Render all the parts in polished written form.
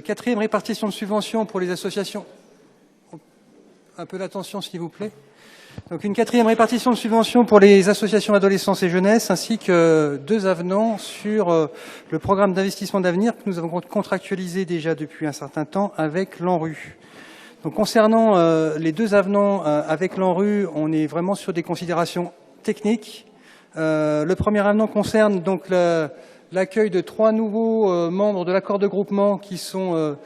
quatrième répartition de subventions pour les associations. Un peu d'attention, s'il vous plaît. Donc une quatrième répartition de subventions pour les associations adolescence et jeunesse, ainsi que 2 avenants sur le programme d'investissement d'avenir que nous avons contractualisé déjà depuis un certain temps avec l'ANRU. Donc concernant les 2 avenants avec l'ANRU, on est vraiment sur des considérations techniques. Le premier avenant concerne donc l'accueil de 3 nouveaux membres de l'accord de groupement qui sont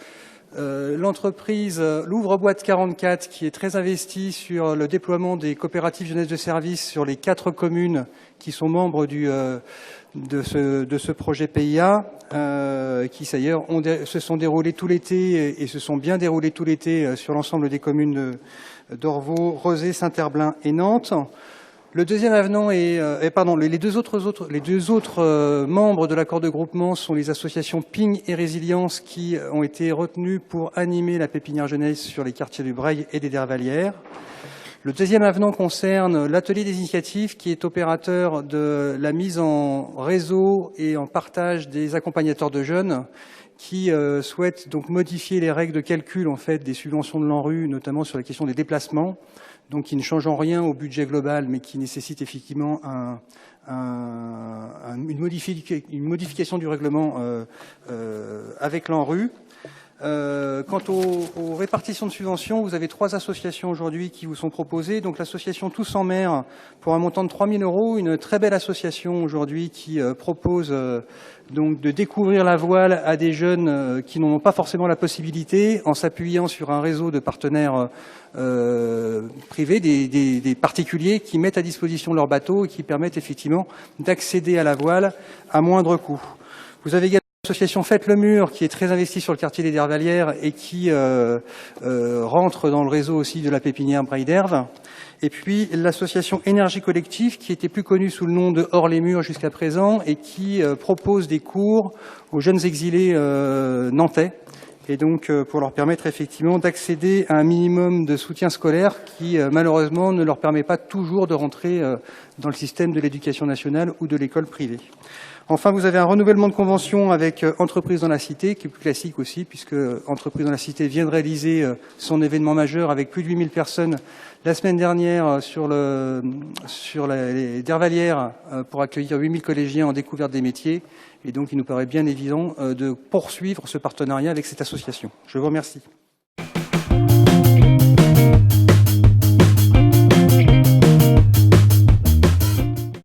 l'entreprise L'Ouvre-Boîte 44 qui est très investie sur le déploiement des coopératives jeunesse de service sur les 4 communes qui sont membres de ce projet PIA, qui d'ailleurs se sont déroulés tout l'été et se sont bien déroulés tout l'été sur l'ensemble des communes d'Orvaux, Rezé, Saint-Herblain et Nantes. Le deuxième avenant les deux autres membres de l'accord de groupement sont les associations Ping et Résilience qui ont été retenues pour animer la pépinière jeunesse sur les quartiers du Breil et des Dervalières. Le deuxième avenant concerne l'atelier des initiatives qui est opérateur de la mise en réseau et en partage des accompagnateurs de jeunes qui souhaitent donc modifier les règles de calcul en fait des subventions de l'ANRU, notamment sur la question des déplacements, donc qui ne change en rien au budget global, mais qui nécessite effectivement une modification du règlement avec l'ANRU. Quant aux répartitions de subventions, vous avez 3 associations aujourd'hui qui vous sont proposées. Donc l'association Tous en Mer pour un montant de 3 000 €, une très belle association aujourd'hui qui propose donc de découvrir la voile à des jeunes qui n'en ont pas forcément la possibilité, en s'appuyant sur un réseau de partenaires privés, des particuliers qui mettent à disposition leur bateau et qui permettent effectivement d'accéder à la voile à moindre coût. Vous avez également l'association Faites le Mur, qui est très investie sur le quartier des Dervalières et qui rentre dans le réseau aussi de la pépinière Breil d'Herve. Et puis l'association Énergie Collective, qui était plus connue sous le nom de Hors les Murs jusqu'à présent et qui propose des cours aux jeunes exilés nantais. Et donc pour leur permettre effectivement d'accéder à un minimum de soutien scolaire qui malheureusement ne leur permet pas toujours de rentrer dans le système de l'éducation nationale ou de l'école privée. Enfin, vous avez un renouvellement de convention avec Entreprises dans la Cité, qui est plus classique aussi, puisque Entreprises dans la Cité vient de réaliser son événement majeur avec plus de 8000 personnes la semaine dernière sur les Dervalières pour accueillir 8000 collégiens en découverte des métiers. Et donc, il nous paraît bien évident de poursuivre ce partenariat avec cette association. Je vous remercie.